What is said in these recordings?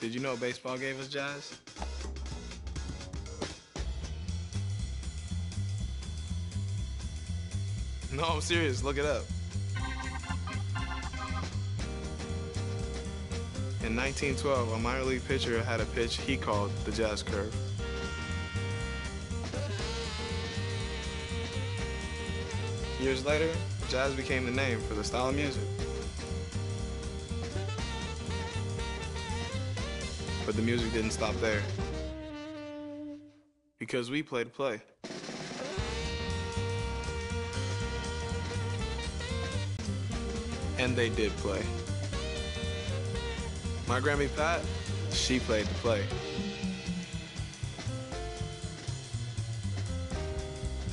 Did you know baseball gave us jazz? No, I'm serious. Look it up. In 1912, a minor league pitcher had a pitch he called the jazz curve. Years later, jazz became the name for the style of music. But the music didn't stop there. Because we play to play. And they did play. My Grammy Pat, she played to play.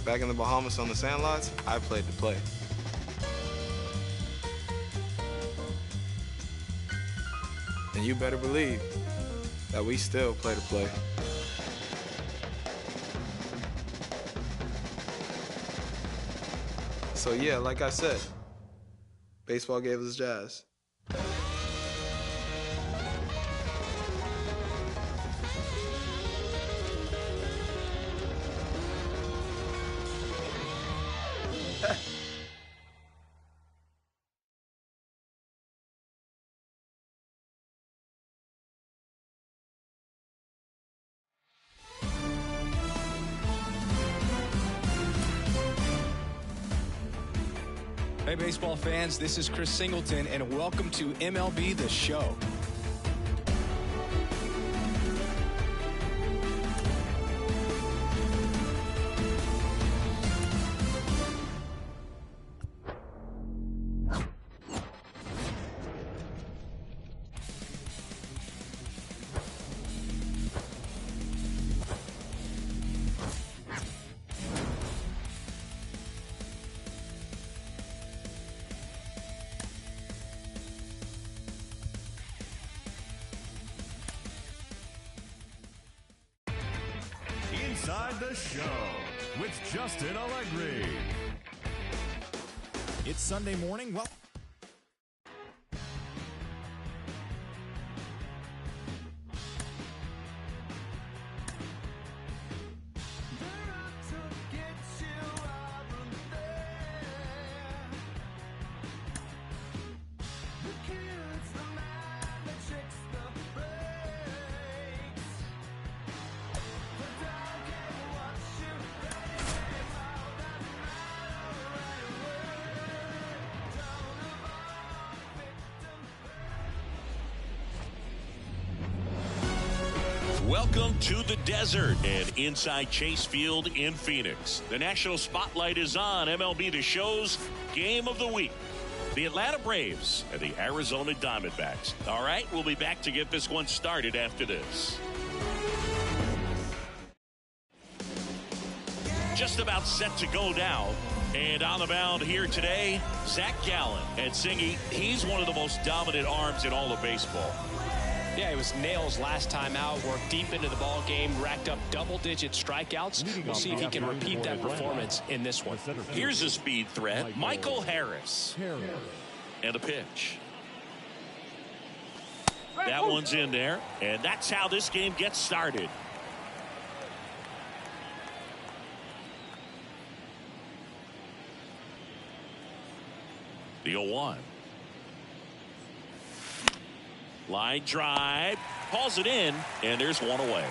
Back in the Bahamas on the sandlots, I played to play. And you better believe that we still play to play. So yeah, like I said, baseball gave us jazz. Hey, baseball fans, this is Chris Singleton, and welcome to MLB The Show. Inside the Show with Justin Allegri. It's Sunday morning. Well, welcome to the desert and inside Chase Field in Phoenix. The national spotlight is on MLB The Show's Game of the Week. The Atlanta Braves and the Arizona Diamondbacks. All right, we'll be back to get this one started after this. Just about set to go now. And on the mound here today, Zach Gallen. And Singy, he's one of the most dominant arms in all of baseball. Yeah, it was nails last time out, worked deep into the ball game, racked up double-digit strikeouts. We'll see if he can repeat that performance in this one. Here's a speed threat, Michael Harris. And a pitch. That one's in there, and that's how this game gets started. The 0-1. Line drive, hauls it in, and there's one away.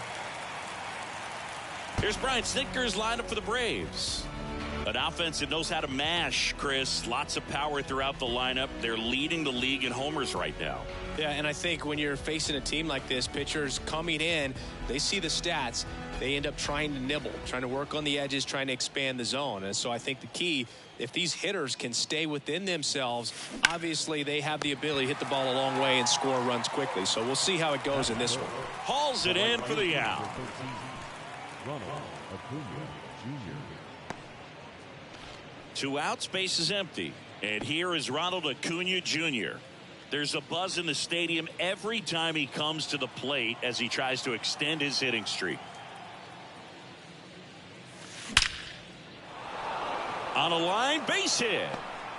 Here's Brian Snitker's lineup for the Braves. An offense that knows how to mash, Chris. Lots of power throughout the lineup. They're leading the league in homers right now. Yeah, and I think when you're facing a team like this, pitchers coming in, they see the stats. They end up trying to nibble, trying to work on the edges, trying to expand the zone. And so I think the key, if these hitters can stay within themselves, obviously they have the ability to hit the ball a long way and score runs quickly. So we'll see how it goes in this one. Hauls it in for the out. Two outs, base is empty. And here is Ronald Acuna Jr. There's a buzz in the stadium every time he comes to the plate as he tries to extend his hitting streak. On a line, base hit.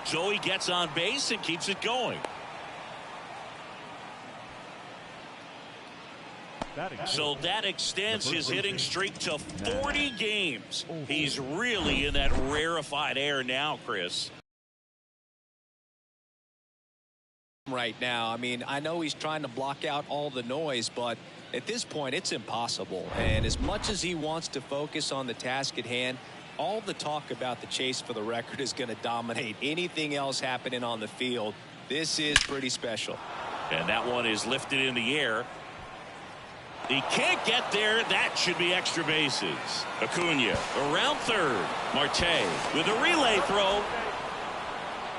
So he gets on base and keeps it going. So that extends his hitting streak to 40 games. He's really in that rarefied air now, Chris. Right now, I mean, I know he's trying to block out all the noise, but at this point it's impossible. And as much as he wants to focus on the task at hand, all the talk about the chase for the record is going to dominate anything else happening on the field. This is pretty special. And that one is lifted in the air. He can't get there. That should be extra bases. Acuna around third. Marte with a relay throw.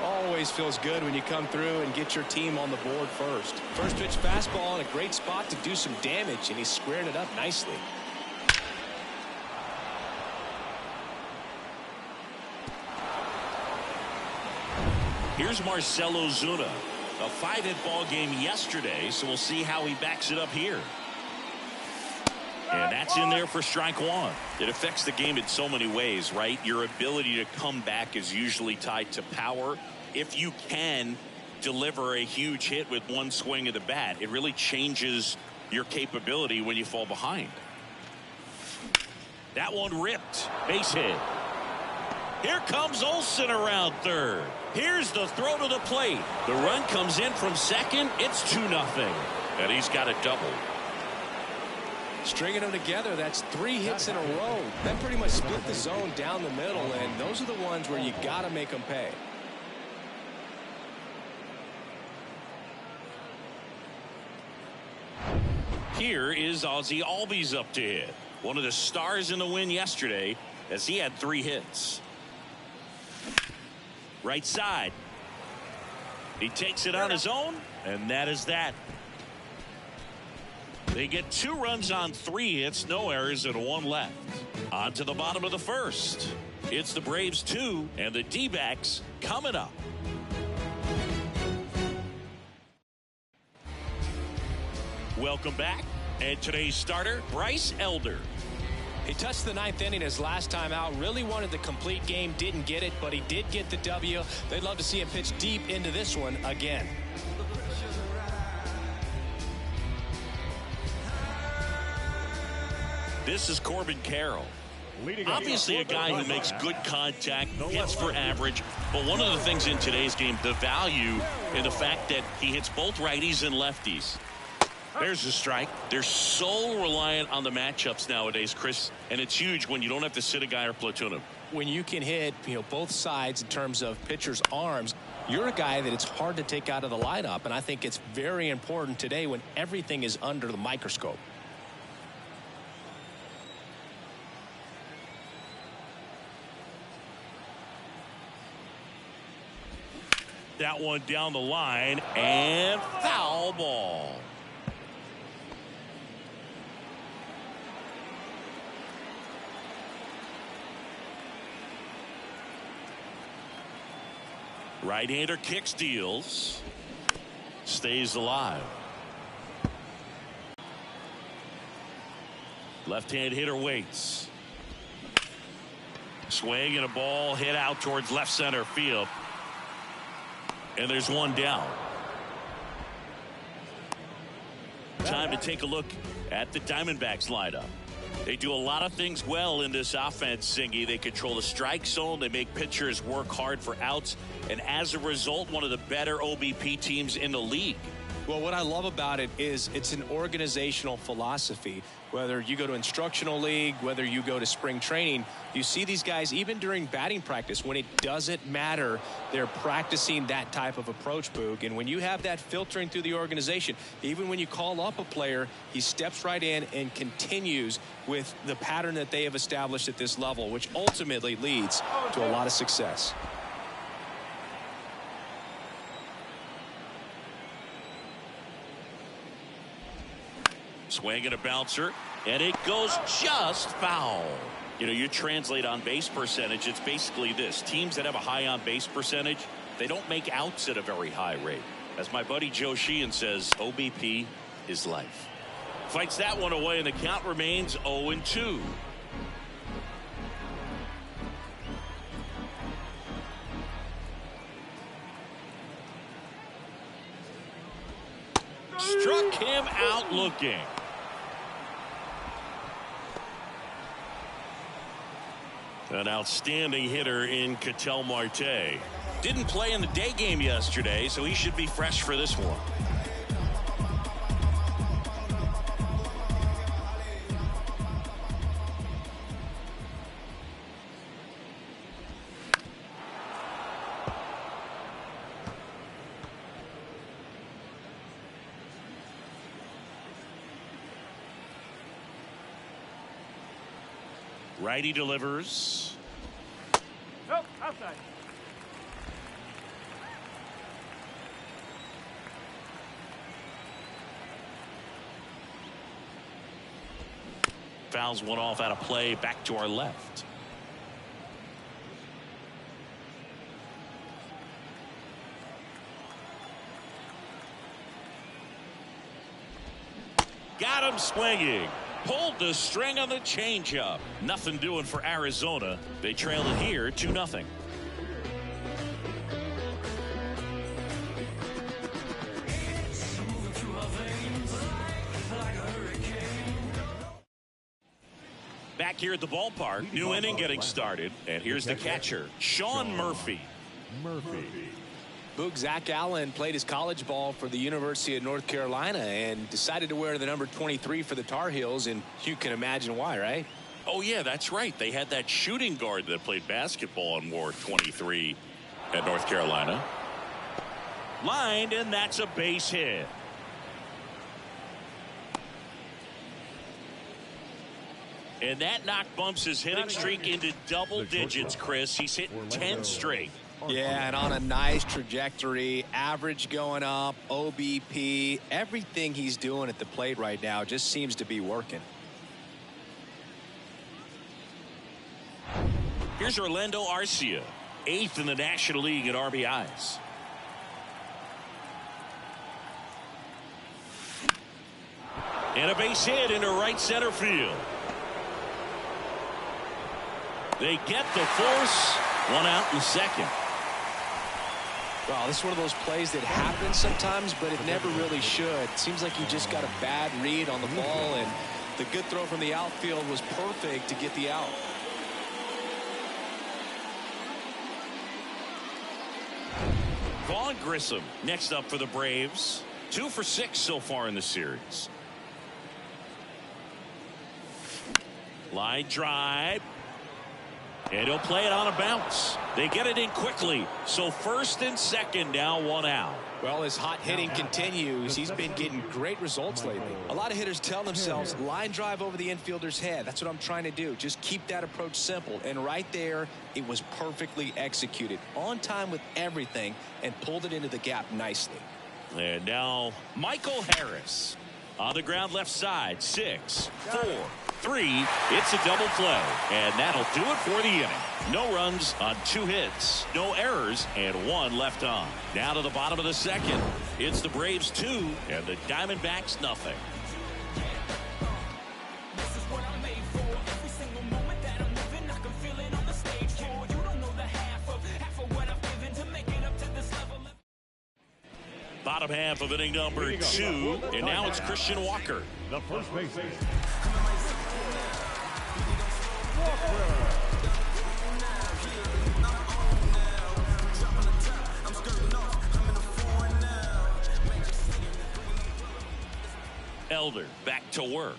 Always feels good when you come through and get your team on the board first. First pitch fastball in a great spot to do some damage, and he's squaring it up nicely. Here's Marcell Ozuna. A 5-hit ball game yesterday, so we'll see how he backs it up here. And that's in there for strike one. It affects the game in so many ways, right? Your ability to come back is usually tied to power. If you can deliver a huge hit with one swing of the bat, it really changes your capability when you fall behind. That one ripped. Base hit. Here comes Olsen around third. Here's the throw to the plate. The run comes in from second. It's 2-0. And he's got a double. Stringing them together, that's 3 hits in a row. That pretty much split the zone down the middle, and those are the ones where you got to make them pay. Here is Ozzie Albies up to hit. One of the stars in the win yesterday, as he had 3 hits. Right side. He takes it on his own, and that is that. They get 2 runs on 3 hits, no errors, and 1 left. On to the bottom of the first. It's the Braves 2 and the D-backs coming up. Welcome back. And today's starter, Bryce Elder. He touched the 9th inning his last time out. Really wanted the complete game. Didn't get it, but he did get the W. They'd love to see him pitch deep into this one again. This is Corbin Carroll. Obviously a guy who makes good contact, hits for average, but one of the things in today's game, the value in the fact that he hits both righties and lefties. There's a strike. They're so reliant on the matchups nowadays, Chris, and it's huge when you don't have to sit a guy or platoon him. When you can hit, both sides in terms of pitchers' arms, you're a guy that it's hard to take out of the lineup, and I think it's very important today when everything is under the microscope. That one down the line, and foul ball. Right-hander kicks, deals, stays alive. Left-hand hitter waits. Swing and a ball hit out towards left center field. And there's one down. Time to take a look at the Diamondbacks lineup. They do a lot of things well in this offense, Singy. They control the strike zone. They make pitchers work hard for outs. And as a result, one of the better OBP teams in the league. Well, what I love about it is it's an organizational philosophy. Whether you go to instructional league, whether you go to spring training, you see these guys even during batting practice when it doesn't matter, they're practicing that type of approach, Boog. And when you have that filtering through the organization, even when you call up a player, he steps right in and continues with the pattern that they have established at this level, which ultimately leads to a lot of success. Swing and a bouncer, and it goes just foul. You translate on base percentage, it's basically this. Teams that have a high on base percentage, they don't make outs at a very high rate. As my buddy Joe Sheehan says, OBP is life. Fights that one away, and the count remains 0-2. Struck him out looking. An outstanding hitter in Ketel Marte. Didn't play in the day game yesterday, so he should be fresh for this one. Righty delivers. Nope, outside. Fouls one off out of play, back to our left. Got him swinging. Pulled the string on the changeup. Nothing doing for Arizona. They trail it here 2-0. Back here at the ballpark, new inning getting started, and here's the catcher, Sean Murphy. Boog, Zach Allen played his college ball for the University of North Carolina and decided to wear the number 23 for the Tar Heels, and you can imagine why, right? Oh, yeah, that's right. They had that shooting guard that played basketball and wore 23 at North Carolina. Lined, and that's a base hit. And that knock bumps his hitting streak into double digits, Chris. He's hitting 10 straight. Yeah, and on a nice trajectory, average going up, OBP, everything he's doing at the plate right now just seems to be working. Here's Orlando Arcia, 8th in the National League at RBIs. And a base hit into right center field. They get the force, one out in second. Well, this is one of those plays that happens sometimes, but it never really should. Seems like he just got a bad read on the ball, and the good throw from the outfield was perfect to get the out. Vaughn Grissom next up for the Braves. 2 for 6 so far in the series. Line drive. And he'll play it on a bounce. They get it in quickly. So first and second, now 1 out. Well, as hot hitting continues, he's been getting great results lately. A lot of hitters tell themselves, line drive over the infielder's head. That's what I'm trying to do. Just keep that approach simple. And right there, it was perfectly executed. On time with everything, and pulled it into the gap nicely. And now Michael Harris. On the ground left side, 6, 4, 3. It's a double play. And that'll do it for the inning. No runs on 2 hits, no errors, and 1 left on. Now to the bottom of the second. It's the Braves 2 and the Diamondbacks nothing. Bottom half of inning number 2, and now it's Christian Walker. The first baseman. Elder back to work.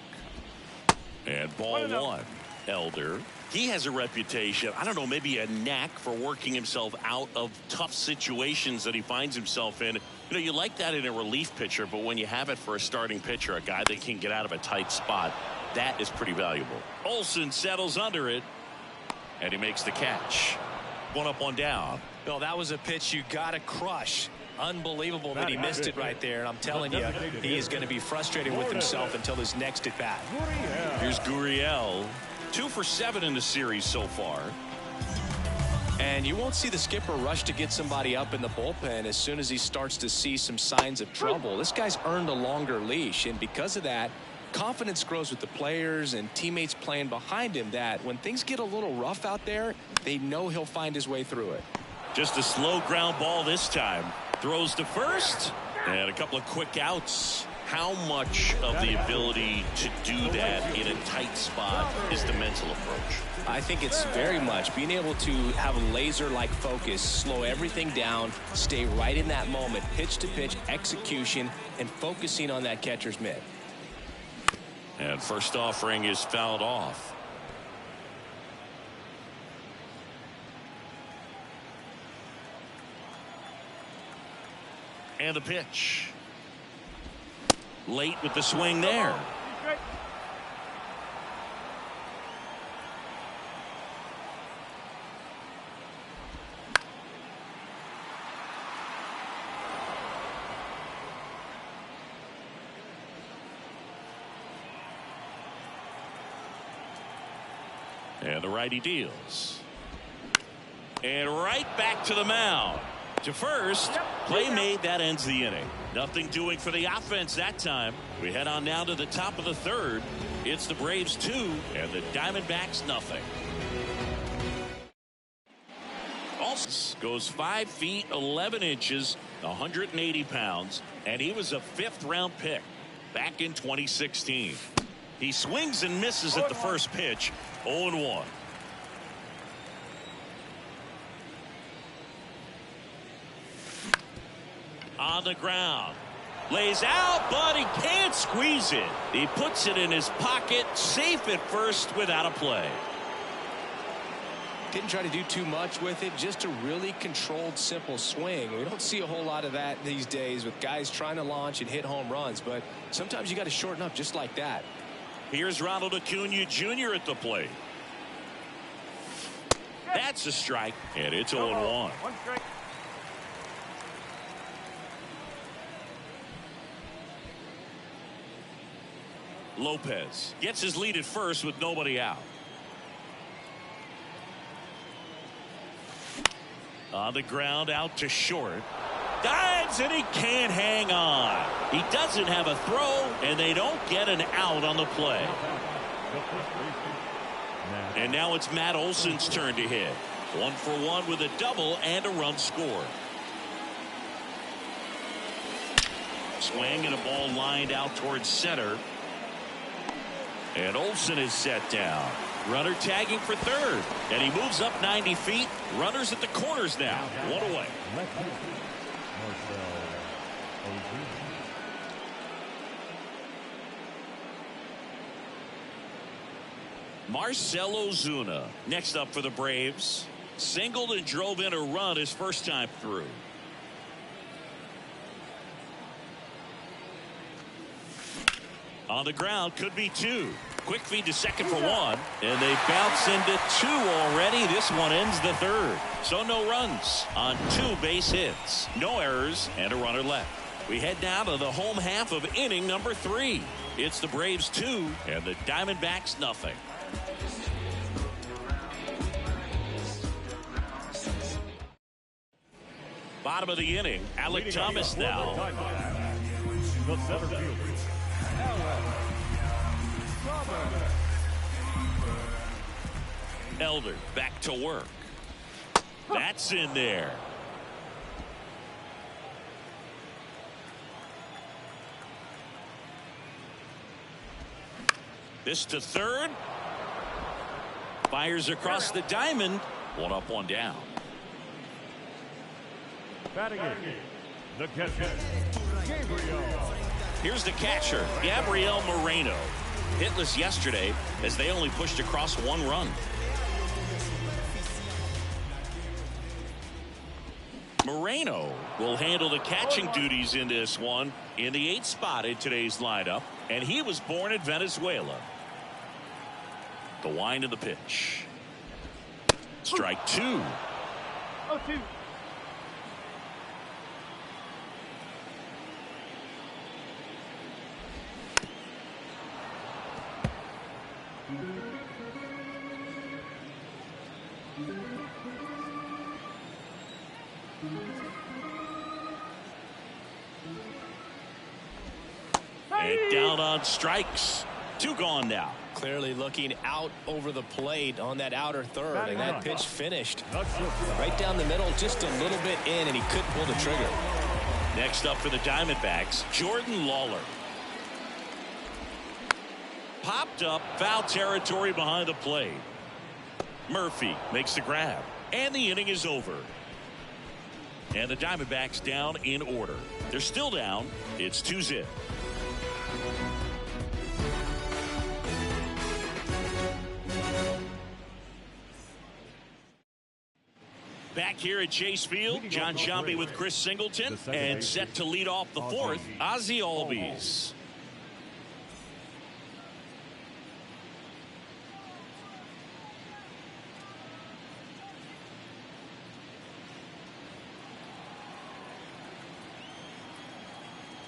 And ball 1. Elder. He has a reputation, I don't know, maybe a knack for working himself out of tough situations that he finds himself in. You know, you like that in a relief pitcher, but when you have it for a starting pitcher, a guy that can get out of a tight spot, that is pretty valuable. Olsen settles under it, and he makes the catch. 1 up, 1 down. Well, that was a pitch you got to crush. Unbelievable that he missed it right there. And I'm telling you, he is going to be frustrated with himself until his next at bat. Here's Gurriel. 2 for 7 in the series so far. And you won't see the skipper rush to get somebody up in the bullpen as soon as he starts to see some signs of trouble. This guy's earned a longer leash, and because of that, confidence grows with the players and teammates playing behind him, that when things get a little rough out there, they know he'll find his way through it. Just a slow ground ball this time. Throws to first, and a couple of quick outs. How much of the ability to do that in a tight spot is the mental approach? I think it's very much being able to have a laser-like focus, slow everything down, stay right in that moment, pitch-to-pitch execution, and focusing on that catcher's mitt. And first offering is fouled off. And the pitch. Late with the swing there. And the righty deals. And right back to the mound. To first. Play made. That ends the inning. Nothing doing for the offense that time. We head on now to the top of the third. It's the Braves 2 and the Diamondbacks nothing. Also goes 5 feet 11 inches, 180 pounds, and he was a 5th round pick back in 2016. He swings and misses at the first pitch. 0-1. On the ground. Lays out, but he can't squeeze it. He puts it in his pocket, safe at first without a play. Didn't try to do too much with it, just a really controlled, simple swing. We don't see a whole lot of that these days with guys trying to launch and hit home runs, but sometimes you got to shorten up just like that. Here's Ronald Acuna Jr. at the plate. That's a strike, and it's 0-1. One strike. Lopez gets his lead at first with nobody out. On the ground out to short. Dives and he can't hang on. He doesn't have a throw and they don't get an out on the play. And now it's Matt Olson's turn to hit. 1 for 1 with a double and a run scored. Swing and a ball lined out towards center. And Olson is set down. Runner tagging for third. And he moves up 90 feet. Runners at the corners now. 1 away. Marcell Ozuna next up for the Braves. Singled and drove in a run his first time through. On the ground, could be 2. Quick feed to second for 1. And they bounce into 2 already. This one ends the third. So no runs on 2 base hits. No errors and a runner left. We head down to the home half of inning number 3. It's the Braves 2 and the Diamondbacks nothing. Bottom of the inning, Alec Thomas now. The center fielder, Elder back to work. That's in there. This to third. Fires across the diamond. 1 up, 1 down. batting in, the catcher, Gabriel. Here's the catcher, Gabriel Moreno. Hitless yesterday as they only pushed across 1 run. Moreno will handle the catching duties in this one in the 8th spot in today's lineup, and he was born in Venezuela. The wind of the pitch. Strike 2. 0-2. And down on strikes. 2 gone now. Clearly looking out over the plate on that outer third, and that pitch finished right down the middle, just a little bit in, and he couldn't pull the trigger. Next up for the Diamondbacks, Jordan Lawler. Popped up, foul territory behind the plate. Murphy makes the grab, and the inning is over. And the Diamondbacks down in order. They're still down. It's 2-0. Back here at Chase Field, John Sciambi with Chris Singleton, and set to lead off the fourth, Ozzie Albies.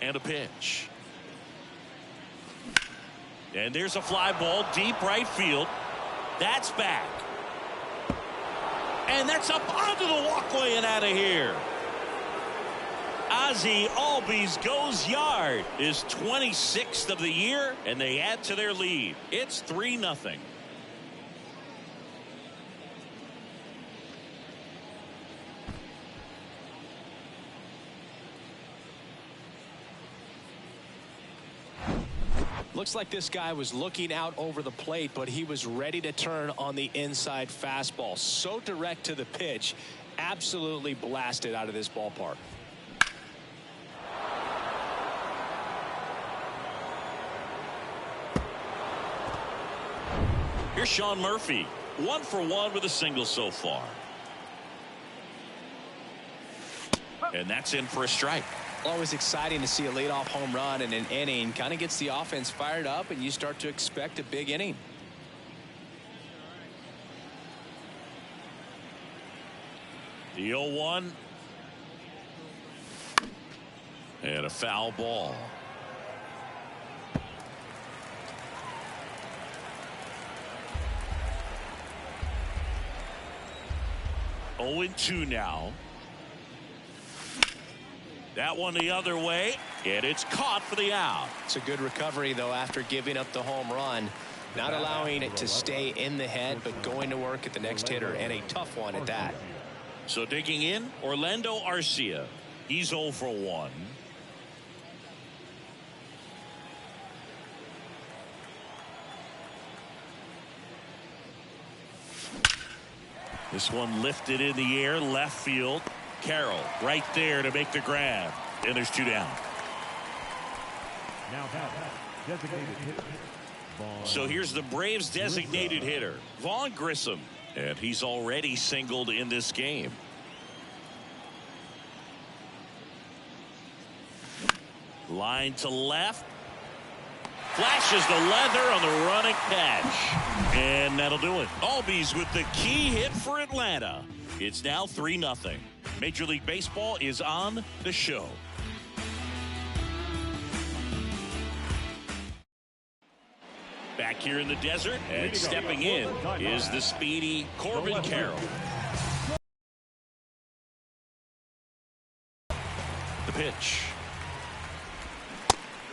And a pitch. And there's a fly ball deep right field. That's back. And that's up onto the walkway and out of here. Ozzie Albies goes yard. His 26th of the year, and they add to their lead. It's 3-0. Looks like this guy was looking out over the plate, but he was ready to turn on the inside fastball. So direct to the pitch, absolutely blasted out of this ballpark. Here's Sean Murphy, 1 for 1 with a single so far. And that's in for a strike. Always exciting to see a leadoff home run in an inning. Kind of gets the offense fired up, and you start to expect a big inning. The 0-1. And a foul ball. Oh, 0-2 now. That one the other way, and it's caught for the out. It's a good recovery, though, after giving up the home run. Not allowing it to stay in the head, but going to work at the next hitter, and a tough one at that. So digging in, Orlando Arcia. He's 0 for 1. This one lifted in the air, left field. Carroll right there to make the grab, and there's 2 down. Now designated hitter. So here's the Braves designated hitter, Vaughn Grissom, and he's already singled in this game. Line to left, flashes the leather on the running catch, and that'll do it. Albies with the key hit for Atlanta. It's now 3-0. Major League Baseball is on the show. Back here in the desert, and stepping in is the speedy Corbin Carroll. The pitch.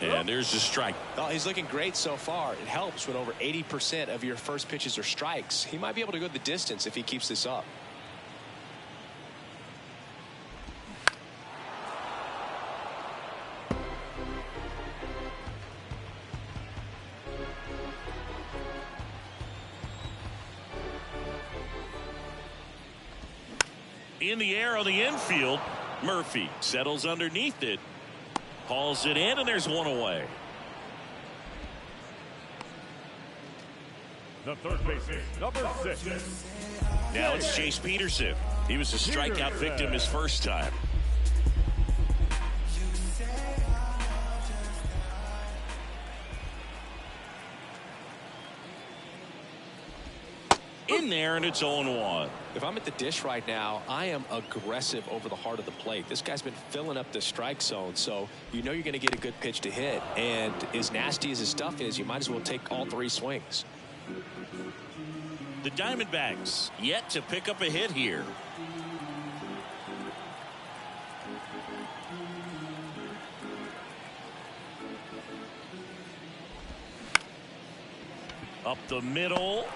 And there's the strike. Oh, he's looking great so far. It helps when over 80% of your first pitches are strikes. He might be able to go the distance if he keeps this up. In the air on the infield, Murphy settles underneath it, hauls it in, and there's one away. The third baseman, number 6. Now it's Chase Peterson. He was a strikeout victim his first time. In there, and it's 0-1. If I'm at the dish right now, I am aggressive over the heart of the plate. This guy's been filling up the strike zone, so you know you're going to get a good pitch to hit. And as nasty as his stuff is, you might as well take all 3 swings. The Diamondbacks yet to pick up a hit here. Up the middle.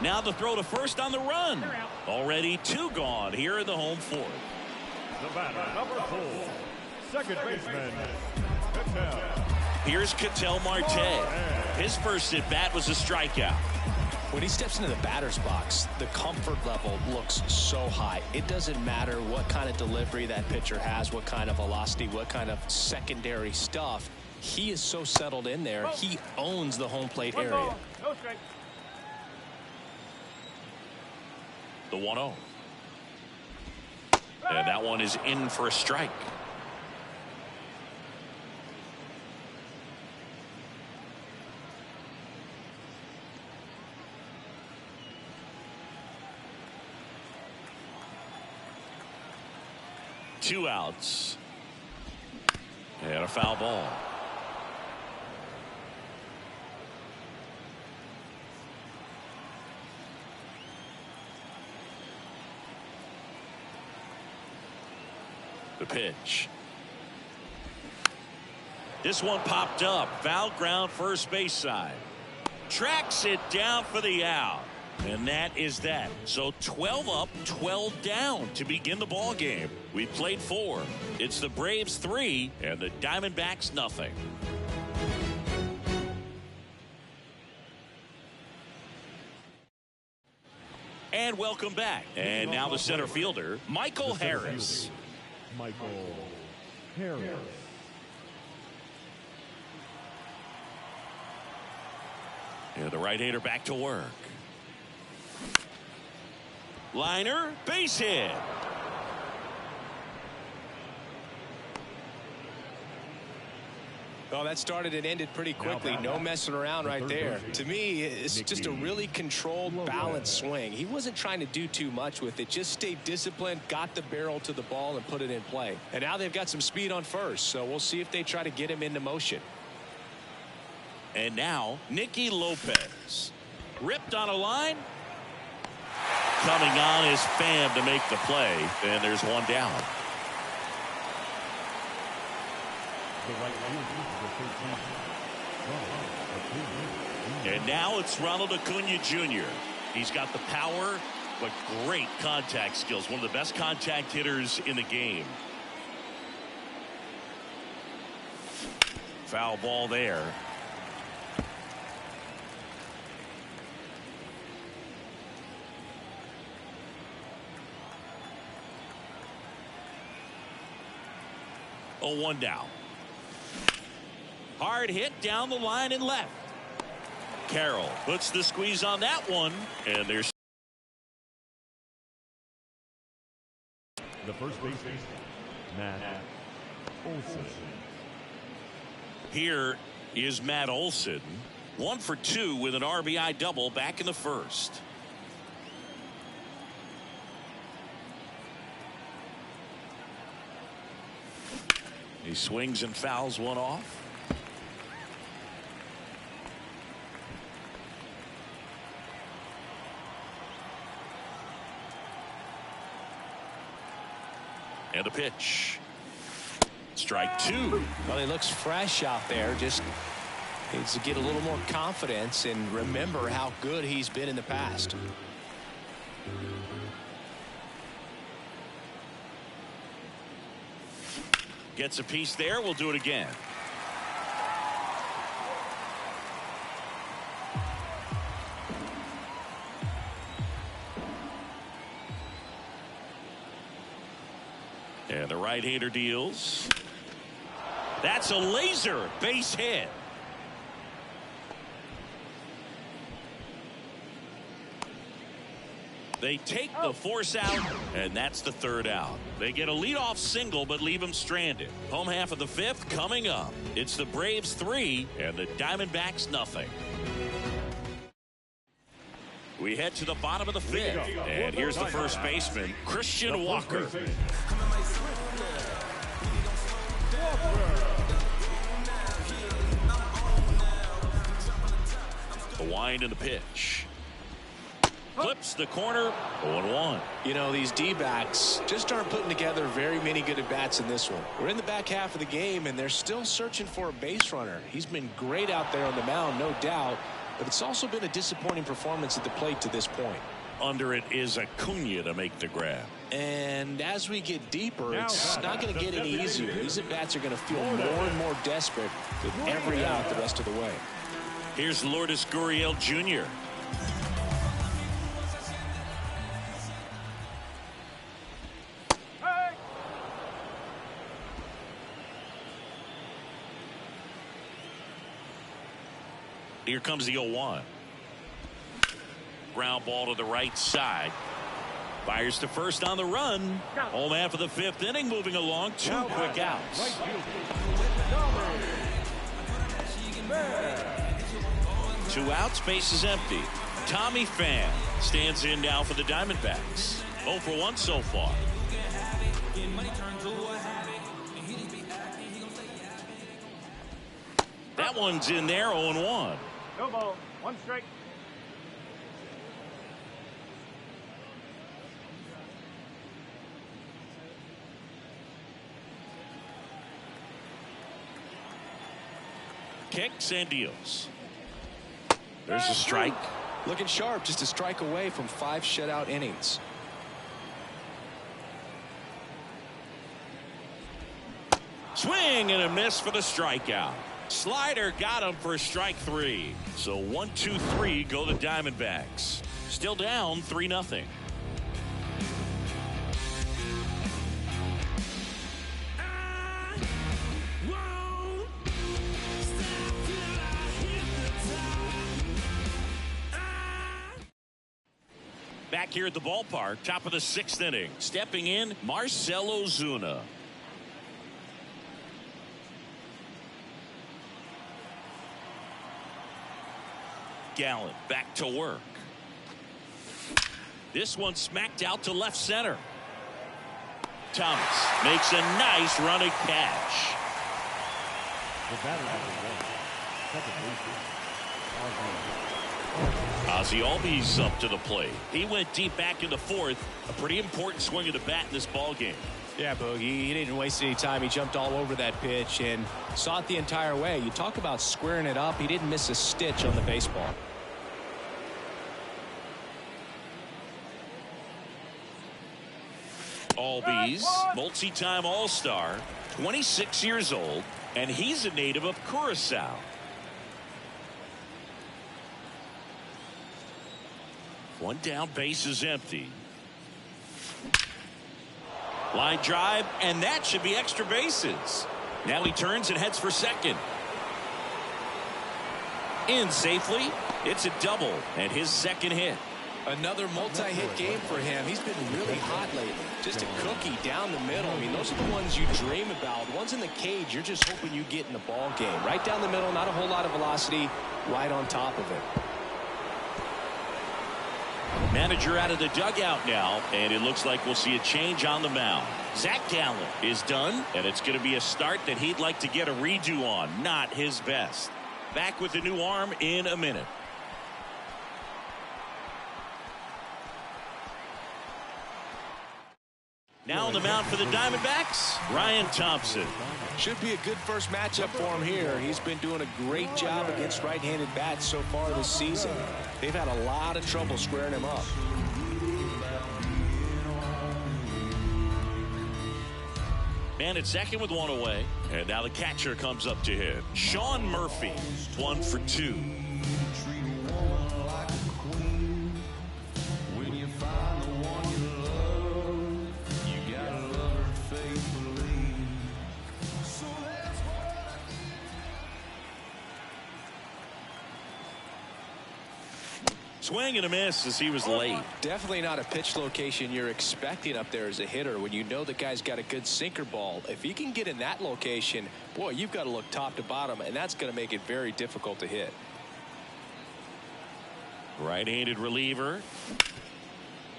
Now the throw to first on the run. Already 2 gone here in the home fourth. The batter, number 4, second baseman, Ketel. Here's Ketel Marte. His first at bat was a strikeout. When he steps into the batter's box, the comfort level looks so high. It doesn't matter what kind of delivery that pitcher has, what kind of velocity, what kind of secondary stuff. He is so settled in there. He owns the home plate area. No strike. The 1-0. And that one is in for a strike. Two outs. And a foul ball. The pitch. This one popped up. Foul ground, first base side. Tracks it down for the out. And that is that. So 12 up, 12 down to begin the ball game. We played 4. It's the Braves 3 and the Diamondbacks nothing. And welcome back. And now the center fielder, Michael Harris. Michael Harris. And the right-hander back to work. Liner, base hit. Well, that started and ended pretty quickly. No messing around right there. To me, it's just a really controlled, balanced swing. He wasn't trying to do too much with it. Just stayed disciplined, got the barrel to the ball, and put it in play. And now they've got some speed on first, so we'll see if they try to get him into motion. And now, Nicky Lopez. Ripped on a line. Coming on is Pham to make the play. And there's one down. And now it's Ronald Acuna Jr. He's got the power, but great contact skills. One of the best contact hitters in the game. Foul ball there. Oh, 1 down. Hard hit down the line and left. Carroll puts the squeeze on that one, and there's The first baseman, Matt Olson. here is Matt Olson, 1 for 2 with an RBI double back in the first. He swings and fouls one off. And a pitch. Strike 2. Well, he looks fresh out there. Just needs to get a little more confidence and remember how good he's been in the past. Gets a piece there. We'll do it again. And the right-hander deals. That's a laser base hit. They take the force out, and that's the 3rd out. They get a leadoff single, but leave him stranded. Home half of the 5th coming up. It's the Braves 3 and the Diamondbacks nothing. We head to the bottom of the 5th, and here's the first baseman, Christian Walker. The wind and the pitch. Flips the corner, 0-1. You know, these D-backs just aren't putting together very many good at-bats in this one. We're in the back half of the game, and they're still searching for a base runner. He's been great out there on the mound, no doubt, but it's also been a disappointing performance at the plate to this point. Under it is Acuna to make the grab. And as we get deeper, it's not going to get any easier. These at-bats are going to feel more and more desperate with every out the rest of the way. Here's Lourdes Gurriel Jr. Here comes the 0-1. Ground ball to the right side. Fires to first on the run. Home half of the 5th inning, moving along. 2 quick outs. 2 outs, base is empty. Tommy Pham stands in now for the Diamondbacks. 0 for 1 so far. That one's in there, 0-1. No ball. 1 strike. Kicks and deals. There's a strike. Looking sharp, just a strike away from 5 shutout innings. Swing and a miss for the strikeout. Slider got him for strike 3. So 1, 2, 3 go the Diamondbacks. Still down 3-0. Back here at the ballpark, top of the 6th inning. Stepping in, Marcell Ozuna. Gallen back to work. This one smacked out to left center. Thomas makes a nice running catch. The batter number 1, second baseman, Ozzie Albies up to the plate. He went deep back in the 4th. A pretty important swing of the bat in this ball game. Yeah, Boogie, he didn't waste any time. He jumped all over that pitch and saw it the entire way. You talk about squaring it up. He didn't miss a stitch on the baseball. Albies, multi-time All-Star, 26 years old, and he's a native of Curacao. One down, base is empty. Line drive, and that should be extra bases. Now he turns and heads for second. In safely. It's a double and his second hit. Another multi-hit game for him. He's been really hot lately. Just a cookie down the middle. I mean, those are the ones you dream about. The ones in the cage, you're just hoping you get in the ball game. Right down the middle, not a whole lot of velocity, right on top of it. Manager out of the dugout now, and it looks like we'll see a change on the mound. Zach Gallen is done, and it's going to be a start that he'd like to get a redo on. Not his best. Back with the new arm in a minute. Now on the mound for the Diamondbacks, Ryan Thompson. Should be a good first matchup for him here. He's been doing a great job against right-handed bats so far this season. They've had a lot of trouble squaring him up. Man at second with 1 away. And now the catcher comes up to hit. Sean Murphy, 1 for 2. Swing and a miss as he was late. Definitely not a pitch location you're expecting up there as a hitter when you know the guy's got a good sinker ball. If he can get in that location, boy, you've got to look top to bottom, and that's going to make it very difficult to hit. Right-handed reliever.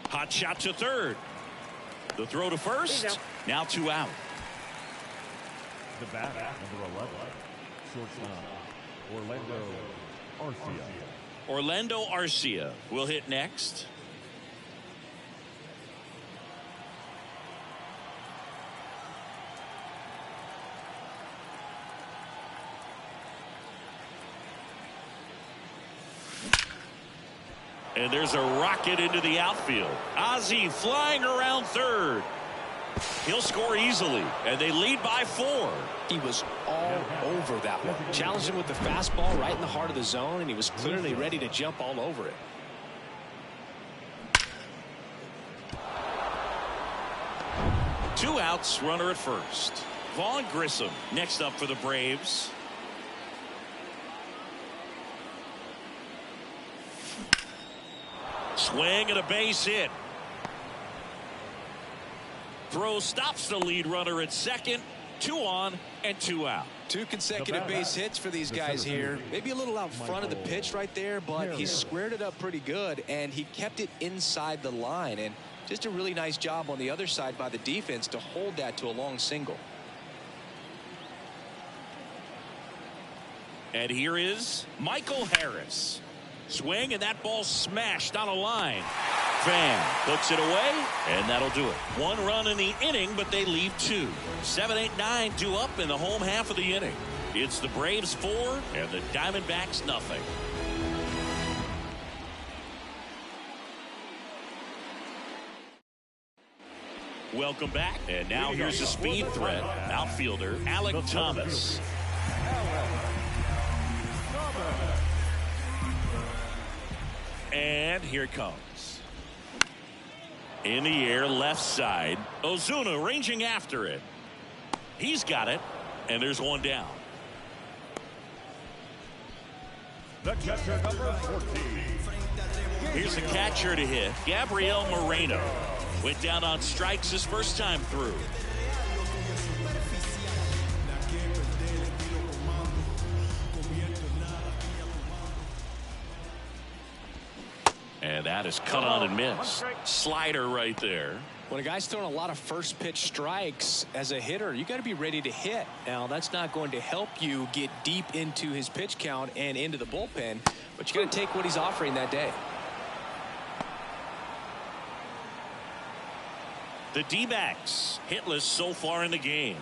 Hot shot to third. The throw to first. Now 2 out. the batter, number 11, shortstop, Orlando Arcia. Orlando Arcia will hit next. And there's a rocket into the outfield. Ozzie flying around third. He'll score easily, and they lead by 4. He was all over that one. Challenged him with the fastball right in the heart of the zone, and he was clearly ready to jump all over it. Two outs, runner at first. Vaughn Grissom next up for the Braves. Swing and a base hit. Throw stops the lead runner at second. 2 on and 2 out. 2 consecutive base hits for these guys here. Maybe a little out front of the pitch right there, but he squared it up pretty good, and he kept it inside the line. And just a really nice job on the other side by the defense to hold that to a long single. And here is Michael Harris. Swing, and that ball smashed on a line. Fan puts it away, and that'll do it. 1 run in the inning, but they leave 2. 7, 8, 9 due up in the home half of the inning. It's the Braves 4 and the Diamondbacks nothing. Welcome back, and now here's a speed threat. Outfielder Alec Thomas. And here it comes. In the air, left side. Ozuna ranging after it. He's got it, and there's 1 down. The catcher, number 14. Here's the catcher to hit, Gabriel Moreno. Went down on strikes his first time through. And that is cut on and missed. Slider right there. When a guy's throwing a lot of first pitch strikes as a hitter, you got to be ready to hit. Now, that's not going to help you get deep into his pitch count and into the bullpen, but you got to take what he's offering that day. The D-backs hitless so far in the game.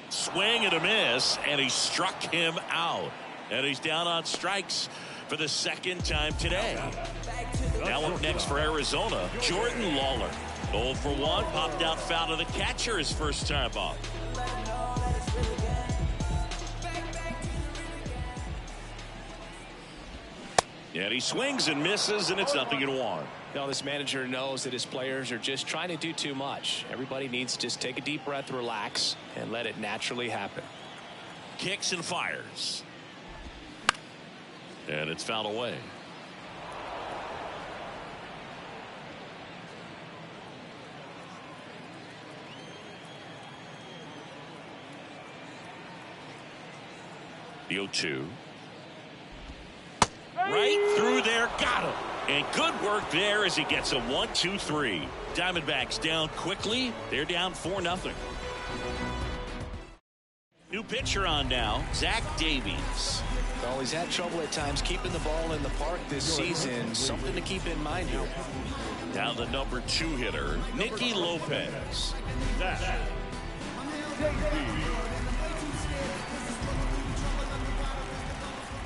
Swing and a miss, and he struck him out. And he's down on strikes for the 2nd time today. Now up next for Arizona, Jordan Lawler. 0 for 1, popped out foul to the catcher his first time up. And he swings and misses, and it's 0-1. Now, this manager knows that his players are just trying to do too much. Everybody needs to just take a deep breath, relax, and let it naturally happen. Kicks and fires. And it's fouled away. The 0-2. Right through there, got him. And good work there as he gets a 1-2-3. Diamondbacks down quickly. They're down 4-0. New pitcher on now, Zach Davies. Well, he's had trouble at times keeping the ball in the park this season. Something to keep in mind here. Now the number 2 hitter, Nicky Lopez.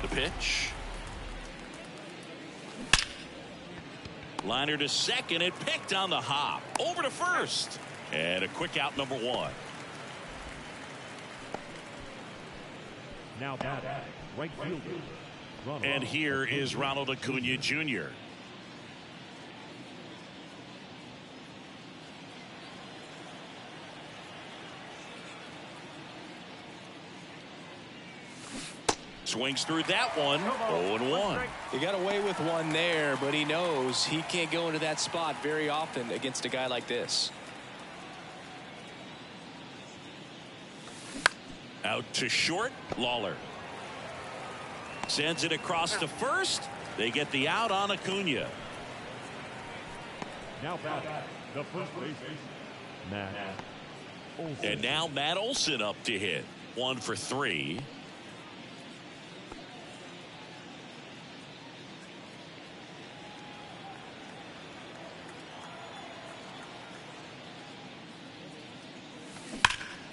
The pitch. Liner to second, it picked on the hop. Over to first. And a quick out, number 1. Now batting, right fielder. And here is Ronald Acuna Jr. Swings through that one. 0-1. He got away with one there, but he knows he can't go into that spot very often against a guy like this. Out to short, Lawler. Sends it across to first. They get the out on Acuna. Now batting, the first baseman, Matt Olson. And now Matt Olson up to hit. 1 for 3.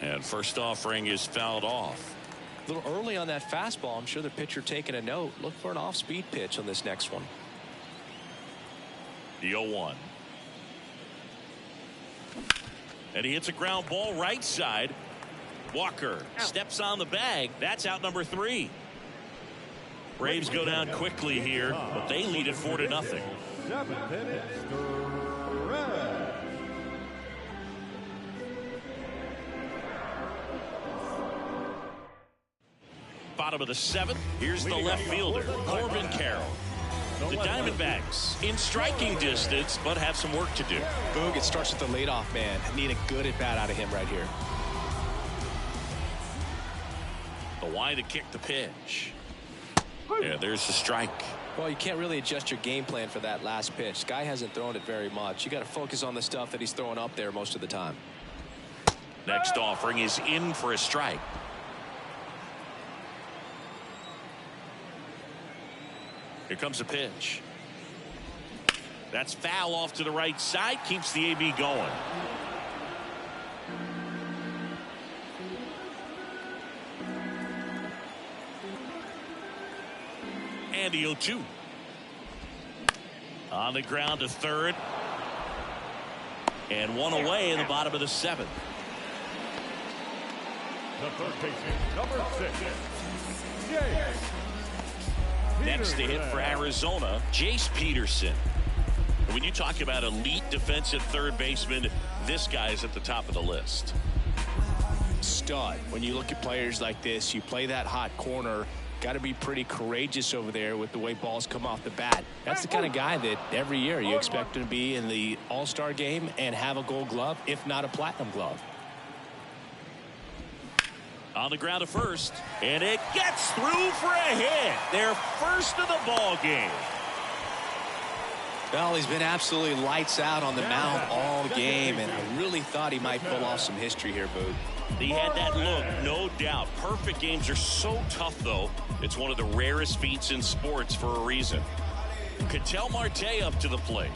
And first offering is fouled off. A little early on that fastball. I'm sure the pitcher taking a note. Look for an off-speed pitch on this next one. The 0-1. And he hits a ground ball right side. Walker steps on the bag. That's out number 3. Braves go down quickly here, but they lead it 4-0. 7th inning, stretch. Bottom of the 7th. Here's the left fielder, Corbin Carroll. The Diamondbacks in striking distance, but have some work to do. Boog, it starts with the leadoff man. Need a good at bat out of him right here. The wide to kick the pitch. Yeah, there's the strike. Well, you can't really adjust your game plan for that last pitch. Guy hasn't thrown it very much. You got to focus on the stuff that he's throwing up there most of the time. Next offering is in for a strike. Here comes a pitch. That's foul off to the right side. Keeps the AB going. And the 0-2. On the ground to third. And one away in the bottom of the 7th. The third baseman, number 6. Jace. Next to hit for Arizona, Jace Peterson. And when you talk about elite defensive third baseman, this guy is at the top of the list. Stud. When you look at players like this, you play that hot corner. Got to be pretty courageous over there with the way balls come off the bat. That's the kind of guy that every year you expect to be in the All-Star game and have a Gold Glove, if not a Platinum Glove. On the ground to first, and it gets through for a hit. Their first of the ball game. Well, he's been absolutely lights out on the mound all game, and I really thought he might pull off some history here, Boog. He had that look, no doubt. Perfect games are so tough, though. It's one of the rarest feats in sports for a reason. Ketel Marte up to the plate.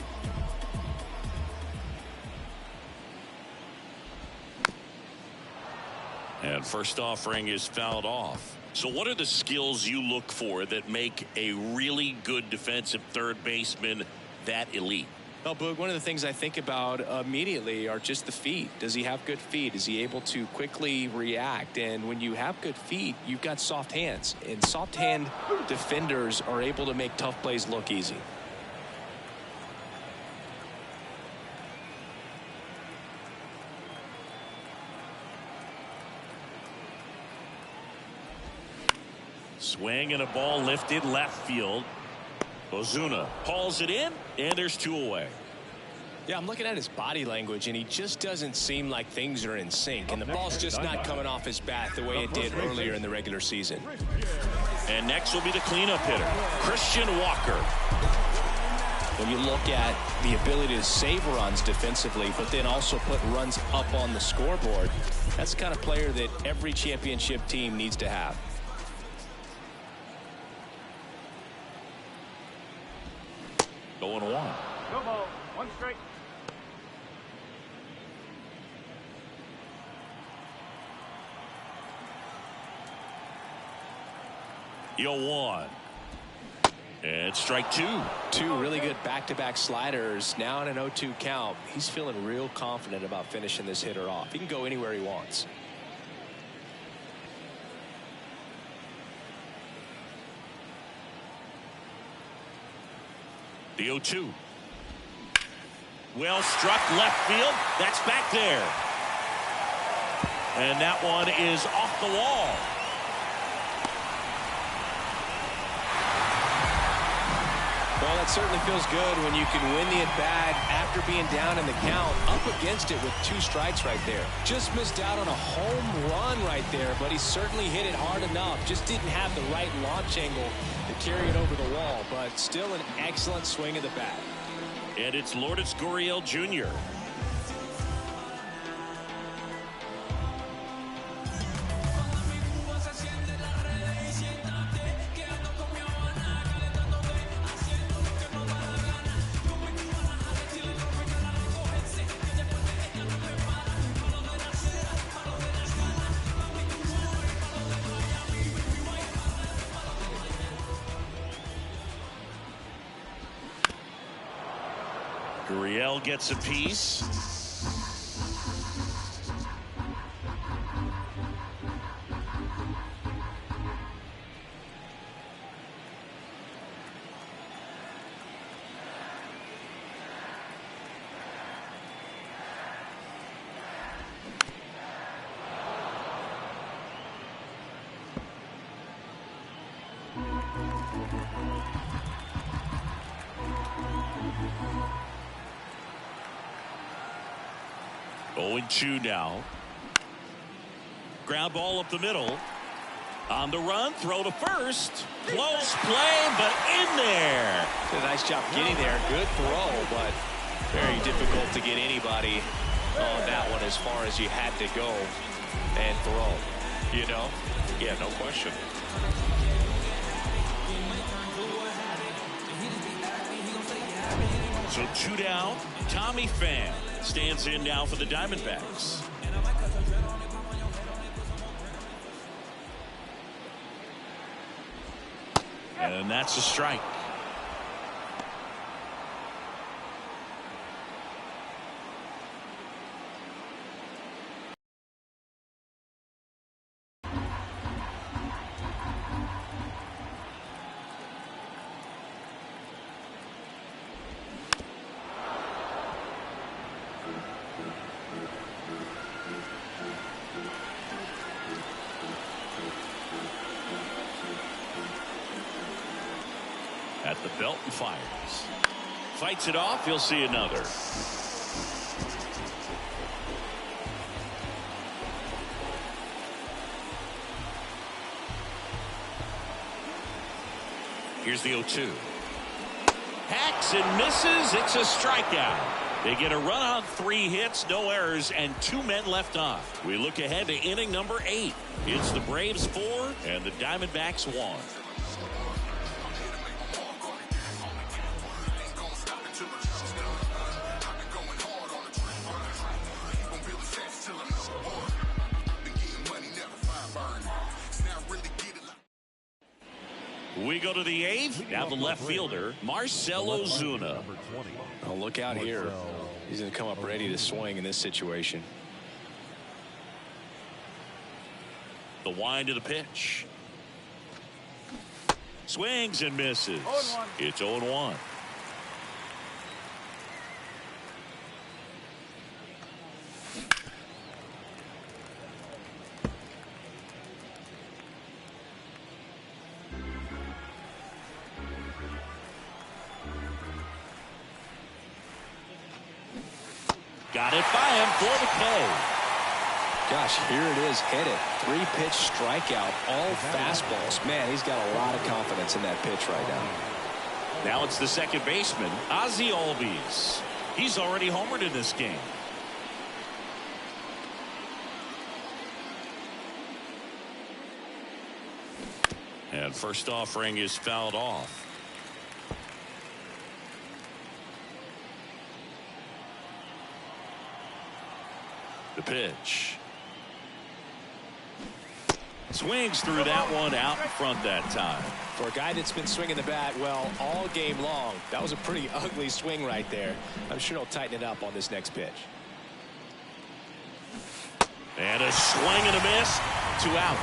And first offering is fouled off. So what are the skills you look for that make a really good defensive third baseman that elite? Well, Boog, one of the things I think about immediately are just the feet. Does he have good feet? Is he able to quickly react? And when you have good feet, you've got soft hands. And soft hand defenders are able to make tough plays look easy. Swing and a ball lifted left field. Ozuna hauls it in, and there's 2 away. Yeah, I'm looking at his body language, and he just doesn't seem like things are in sync. And the ball's just not coming off his bat the way it did earlier in the regular season. And next will be the cleanup hitter, Christian Walker. When you look at the ability to save runs defensively, but then also put runs up on the scoreboard, that's the kind of player that every championship team needs to have. Going 1. No ball. 1 strike. Yo 1. And strike 2. 2 really good back-to-back sliders. Now in an 0-2 count. He's feeling real confident about finishing this hitter off. He can go anywhere he wants. The 0-2. Well struck left field. That's back there. And that one is off the wall. Well, that certainly feels good when you can win the at-bat after being down in the count, up against it with 2 strikes right there. Just missed out on a home run right there, but he certainly hit it hard enough. Just didn't have the right launch angle to carry it over the wall, but still an excellent swing of the bat. And it's Lourdes Gurriel Jr. Gurriel gets a piece. 0-2 now. Ground ball up the middle. On the run, throw to first. Close play, but in there. Did a nice job getting there. Good throw, but very difficult to get anybody on that one as far as you had to go and throw. You know? Yeah, no question. So 2 down. Tommy Pham stands in now for the Diamondbacks. And that's a strike. At the belt and fires. Fights it off. He'll see another. Here's the 0-2. Hacks and misses. It's a strikeout. They get a run on 3 hits, no errors, and 2 men left on. We look ahead to inning number 8. It's the Braves 4 and the Diamondbacks 1. We go to the 8th. Now the left fielder, Marcell Ozuna. Oh, look out here. He's going to come up ready to swing in this situation. The wind of the pitch. Swings and misses. It's 0-1. Got it by him for the K. Gosh, here it is, hit it. 3-pitch strikeout, all fastballs. Man, he's got a lot of confidence in that pitch right now. Now it's the second baseman, Ozzie Albies. He's already homered in this game. And first offering is fouled off. The pitch. Swings through that one out in front that time. For a guy that's been swinging the bat, well, all game long, that was a pretty ugly swing right there. I'm sure he'll tighten it up on this next pitch. And a swing and a miss. 2 out.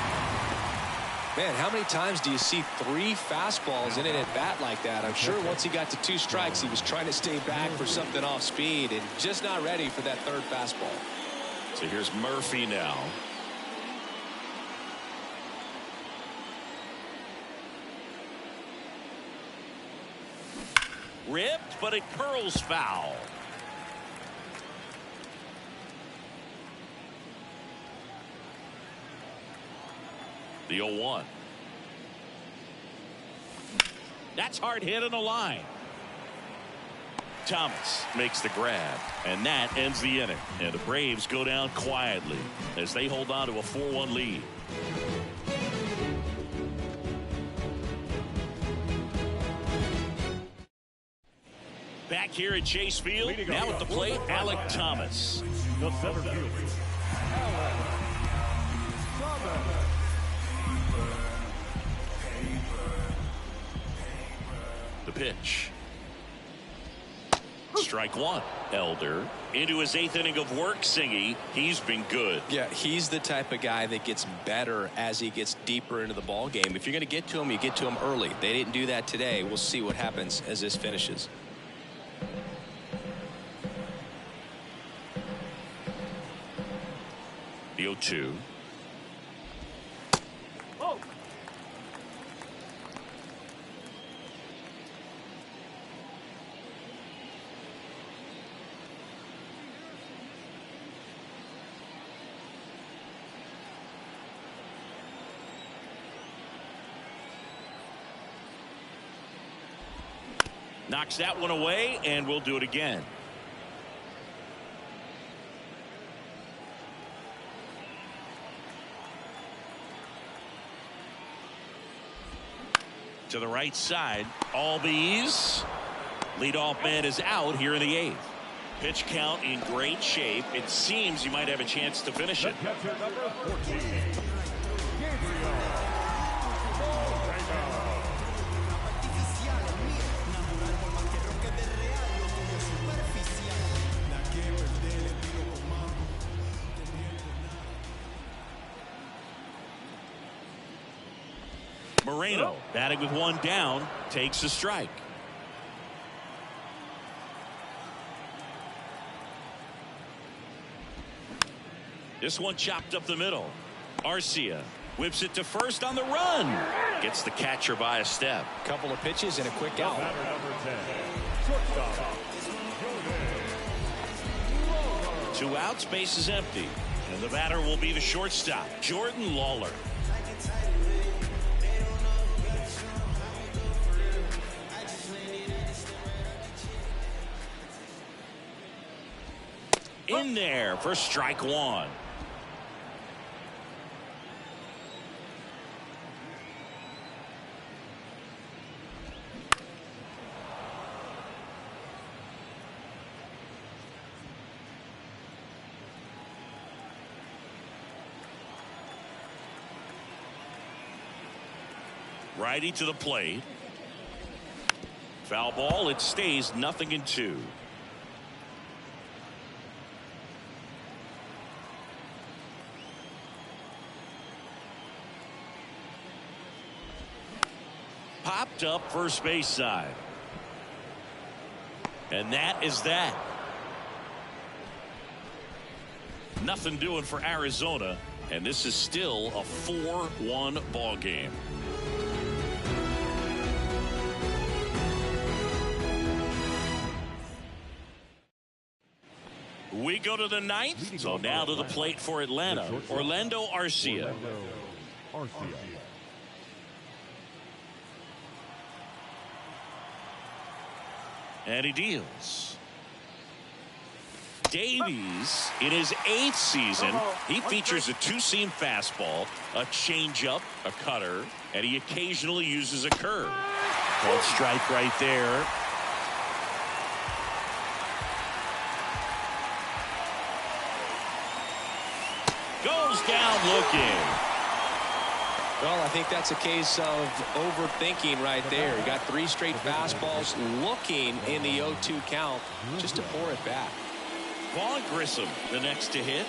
Man, how many times do you see 3 fastballs in an at-bat like that? I'm sure once he got to 2 strikes, he was trying to stay back for something off speed and just not ready for that 3rd fastball. So here's Murphy now. Ripped, but it curls foul. The 0-1. That's hard hit on the line. Thomas makes the grab, and that ends the inning. And the Braves go down quietly as they hold on to a 4-1 lead. Back here at Chase Field, now at the plate, Alec Thomas. The center fielder, Alec Thomas. The pitch. Strike 1. Elder into his 8th inning of work. Singy, he's been good. Yeah, he's the type of guy that gets better as he gets deeper into the ball game. If you're going to get to him, you get to him early. They didn't do that today. We'll see what happens as this finishes. The 0-2. Knocks that one away, and we'll do it again. To the right side, Albies. Leadoff man is out here in the 8th. Pitch count in great shape. It seems he might have a chance to finish it. Catcher number 14, Gabriel. Moreno batting with one down, takes a strike. This one chopped up the middle. Arcia whips it to first on the run. Gets the catcher by a step. Couple of pitches and a quick out. Batter number 10, shortstop. 2 outs, base is empty. And the batter will be the shortstop, Jordan Lawler. In there for strike one. Righty to the plate. Foul ball. It stays 0-2. Popped up first base side. And that is that. Nothing doing for Arizona. And this is still a 4-1 ball game. We go to the 9th. So now to the plate for Atlanta, Orlando Arcia. And he deals. Davies, in his 8th season, he features a 2-seam fastball, a changeup, a cutter, and he occasionally uses a curve. Called strike right there. Goes down looking. Well, I think that's a case of overthinking right there. He got 3 straight fastballs looking in the 0-2 count just to pour it back. Vaughn Grissom, the next to hit.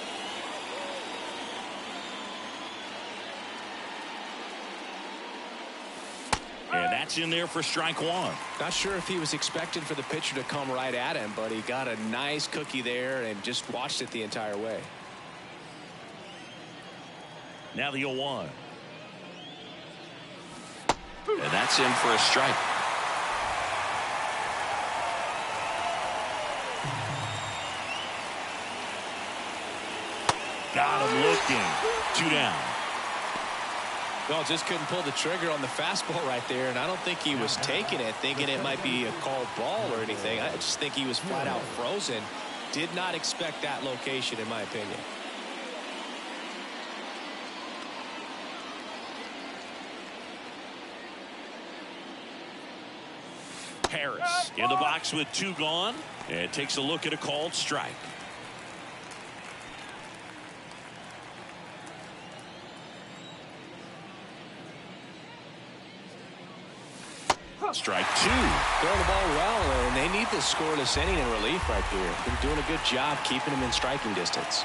And that's in there for strike one. Not sure if he was expecting for the pitcher to come right at him, but he got a nice cookie there and just watched it the entire way. Now the 0-1. And that's in for a strike. Got him looking. 2 down. Well, just couldn't pull the trigger on the fastball right there, and I don't think he was taking it, thinking it might be a called ball or anything. I just think he was flat out frozen. Did not expect that location, in my opinion. Harris in the box with 2 gone, and takes a look at a called strike. Strike 2. Throwing the ball well, and they need this scoreless inning in relief right here. Been doing a good job keeping him in striking distance.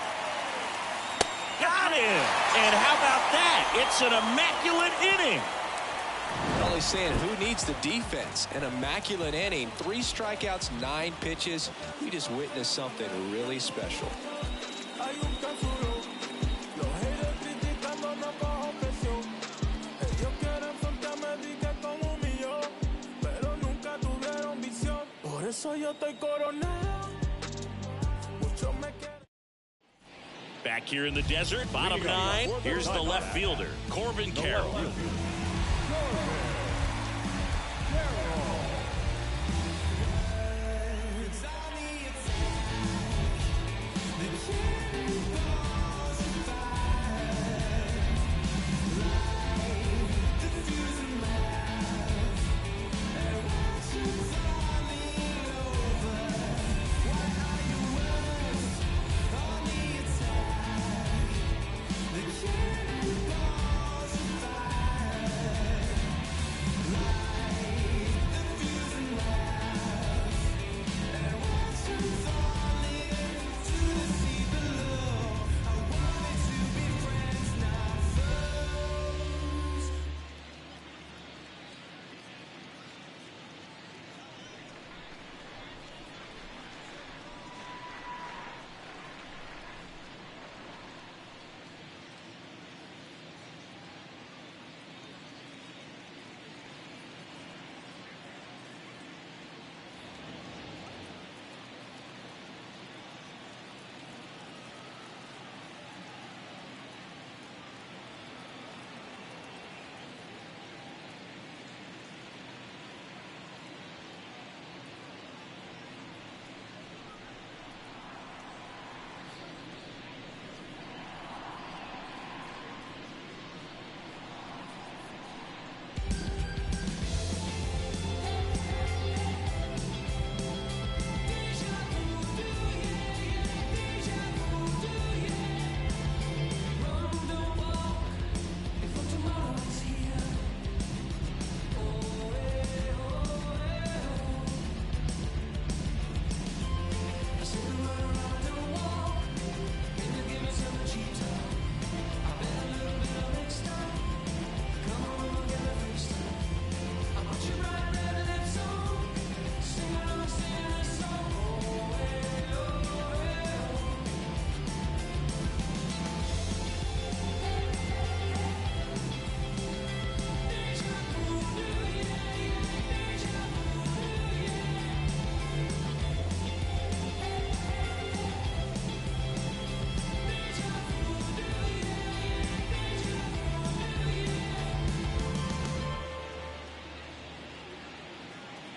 Got him! And how about that? It's an immaculate inning. Well, he's saying, who needs the defense? An immaculate inning. 3 strikeouts, 9 pitches. We just witnessed something really special. Back here in the desert, bottom 9. Here's the left fielder, Corbin Carroll.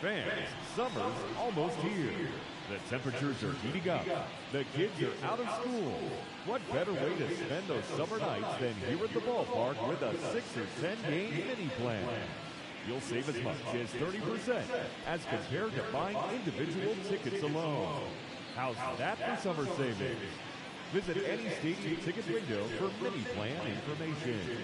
Fans, summer's almost here. The temperatures are heating up. The kids are out of school. What better way to spend those summer nights than here at the ballpark with a 6 or 10 game mini plan? You'll save as much as 30% as compared to buying individual tickets alone. How's that for summer savings? Visit any stadium ticket window for mini plan information.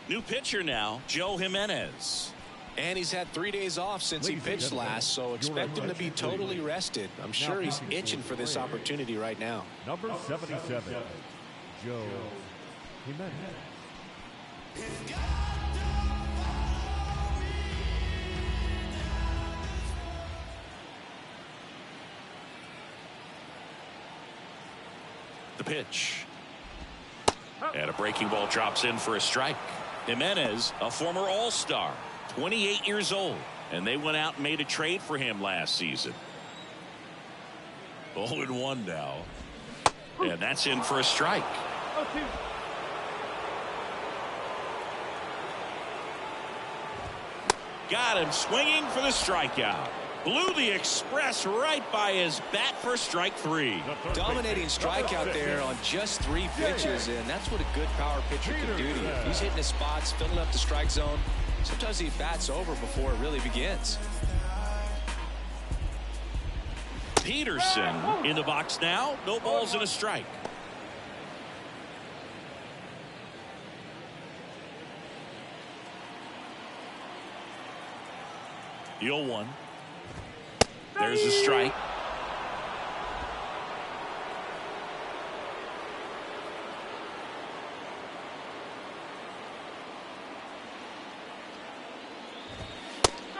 New pitcher now, Joe Jimenez. And he's had 3 days off since he pitched last, so expect him to be totally rested. I'm sure he's itching for this opportunity right now. Number 77, Joe Jimenez. The pitch. And a breaking ball drops in for a strike. Jimenez, a former All-Star, 28 years old, and they went out and made a trade for him last season. 0-1 now, and that's in for a strike. Got him swinging for the strikeout. Blew the express right by his bat for strike 3. Dominating strikeout there on just 3 pitches, and that's what a good power pitcher can do to you. He's hitting his spots, filling up the strike zone. Sometimes he bats over before it really begins. Peterson in the box now. No balls and a strike. The 0-1. There's a strike.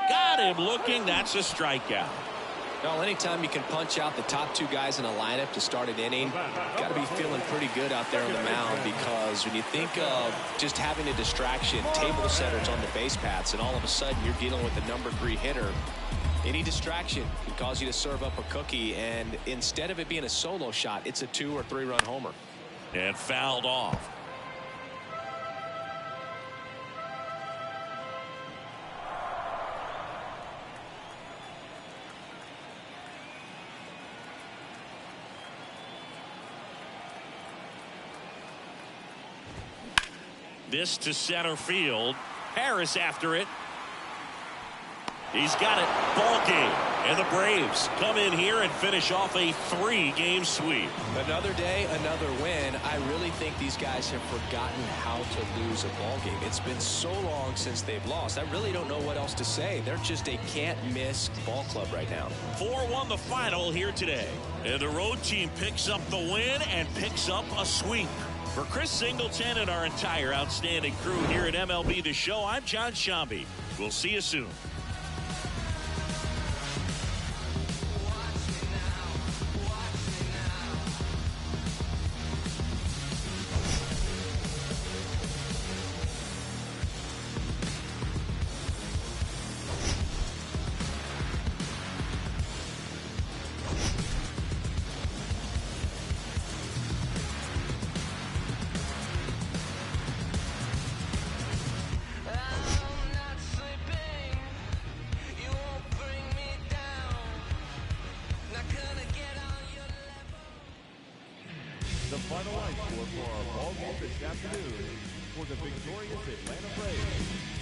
Got him looking. That's a strikeout. Well, anytime you can punch out the top 2 guys in a lineup to start an inning, got to be feeling pretty good out there on the mound, because when you think of just having a distraction, table setters on the base paths, and all of a sudden you're dealing with the number 3 hitter, any distraction can cause you to serve up a cookie, and instead of it being a solo shot, it's a 2 or 3 run homer. And fouled off. This to center field. Harris after it. He's got it. Ball game. And the Braves come in here and finish off a 3-game sweep. Another day, another win. I really think these guys have forgotten how to lose a ball game. It's been so long since they've lost. I really don't know what else to say. They're just a can't-miss ball club right now. 4-1 the final here today. And the road team picks up the win and picks up a sweep. For Chris Singleton and our entire outstanding crew here at MLB The Show, I'm John Shambi. We'll see you soon. The final line score for our ball game this afternoon for the victorious Atlanta Braves.